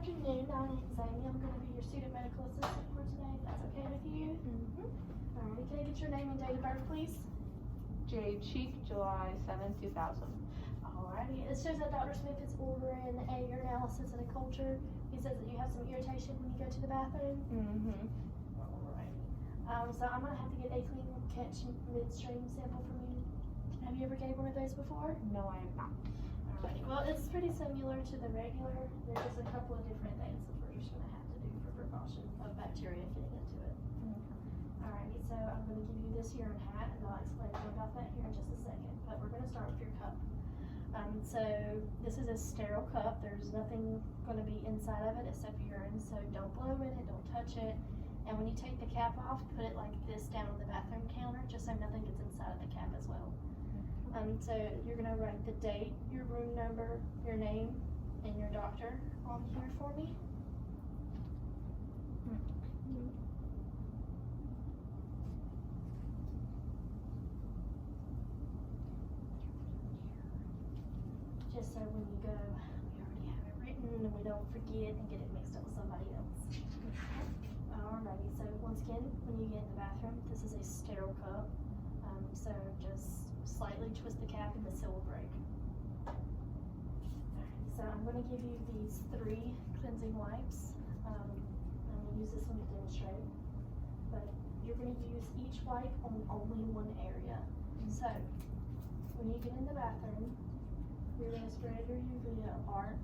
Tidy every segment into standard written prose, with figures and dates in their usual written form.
afternoon. My name's Amy. I'm going to be your student medical assistant for today, if that's okay with you. Alrighty, can I get your name and date of birth, please? Jade Cheek, July 7, 2000. Alrighty, it shows that Dr. Smith is ordering a urinalysis and a culture. He says that you have some irritation when you go to the bathroom. Alrighty. So I'm going to have to get a clean catch midstream sample from you. Have you ever gave one of those before? No, I am not. Alrighty, well, it's pretty similar to the regular. There's just a couple of different things that we're just going to have to do for precaution of bacteria getting into it. Alrighty, so I'm going to give you this urine hat, and I'll explain more about that here in just a second. But we're going to start with your cup. So this is a sterile cup. There's nothing going to be inside of it except urine, so don't blow in it, don't touch it. And when you take the cap off, put it like this down on the bathroom counter, just so nothing gets inside of the cap as well. So you're going to write the date, your room number, your name, and your doctor on here for me. Just so when you go, we already have it written and we don't forget and get it mixed up with somebody else. Alrighty, so once again, when you get in the bathroom, this is a sterile cup. So just slightly twist the cap and the seal will break. So I'm going to give you these 3 cleansing wipes. I'm going to use this one to demonstrate. But you're going to use each wipe on only one area. So when you get in the bathroom, you're going to spread your uvea apart,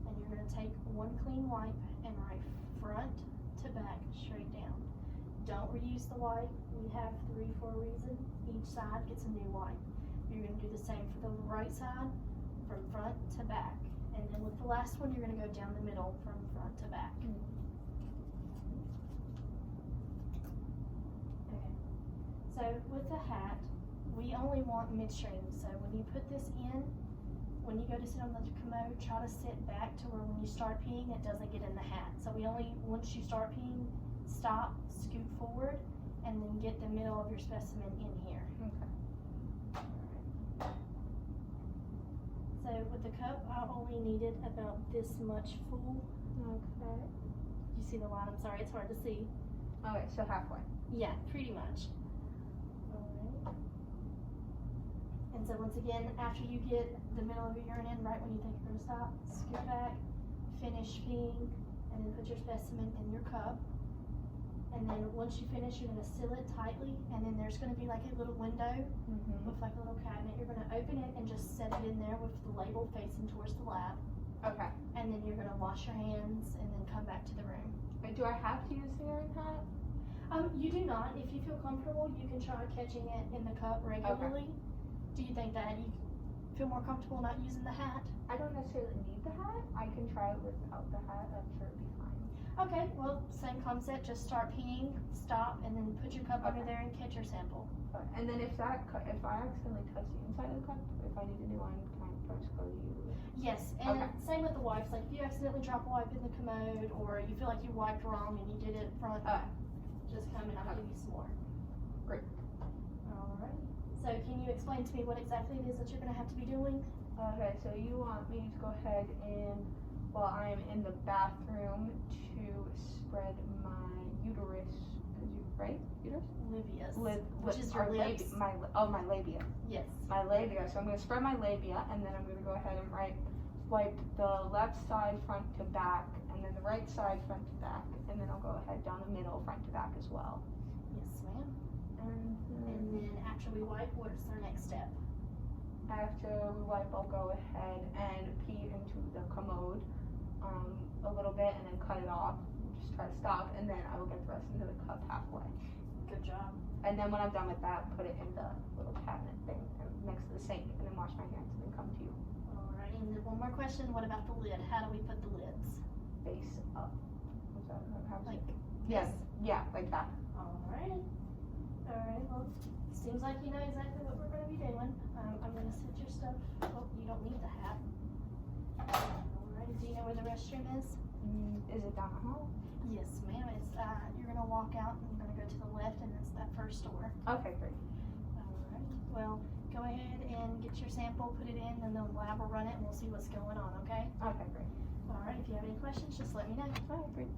and you're going to take one clean wipe and write front to back straight down. Don't reuse the wipe. We have 3 for a reason. Each side gets a new wipe. You're going to do the same for the right side, from front to back. And then with the last one, you're going to go down the middle from front to back. Okay. So with the hat, we only want midstream. So when you put this in, when you go to sit on the commode, try to sit back to where when you start peeing, it doesn't get in the hat. So we only, once you start peeing, stop, scoot forward, and then get the middle of your specimen in here. Okay. So with the cup, I only needed about this much full. Okay. You see the line? I'm sorry, it's hard to see. Okay, so halfway. Yeah, pretty much. Alright. And so once again, after you get the middle of your urine in, right when you think you're going to stop, scoot back, finish peeing, and then put your specimen in your cup. And then once you finish, you're going to seal it tightly, and then there's going to be like a little window with like a little cabinet. You're going to open it and just set it in there with the label facing towards the lab. Okay. And then you're going to wash your hands and then come back to the room. Wait, do I have to use the urine hat? You do not. If you feel comfortable, you can try catching it in the cup regularly. Okay. Do you think that you feel more comfortable not using the hat? I don't necessarily need the hat. I can try it without the hat. I'm sure it'll be fine. Okay, well, same concept. Just start peeing, stop, and then put your cup under there and catch your sample. Okay. And then if I accidentally touch the inside of the cup, if I need a new one, can I just go to you? Yes, and same with the wipes. Like if you accidentally drop a wipe in the commode, or you feel like you wiped wrong and you did it front, just come and I'll give you some more. Great. Alright. So can you explain to me what exactly it is that you're going to have to be doing? Okay, so you want me to go ahead and, while I am in the bathroom, to spread my uterus, right? Uterus? Libius. Which is your lips? My labia. Yes. My labia. So I'm going to spread my labia, and then I'm going to go ahead and wipe the left side front to back, and then the right side front to back, and then I'll go ahead down the middle front to back as well. Yes, ma'am. And then after we wipe, what is our next step? After we wipe, I'll go ahead and pee into the commode a little bit, and then cut it off. Just try to stop, and then I will get the rest into the cup halfway. Good job. And then when I'm done with that, put it in the little cabinet thing next to the sink, and then wash my hands, and then come to you. Alright, and then one more question. What about the lid? How do we put the lids? Face up. What's that? Like yes. Yeah, like that. Alright. Alright, well, seems like you know exactly what we're going to be doing. I'm going to set your stuff. Oh, you don't need the hat. Alright, do you know where the restroom is? Is it down the hall? Yes, ma'am. It's you're going to walk out and you're going to go to the left, and it's that first door. Okay, great. Alright. Well, go go ahead and get your sample, put it in, and then the lab will run it and we'll see what's going on, okay? Okay, great. Alright, if you have any questions, just let me know. Alright, great.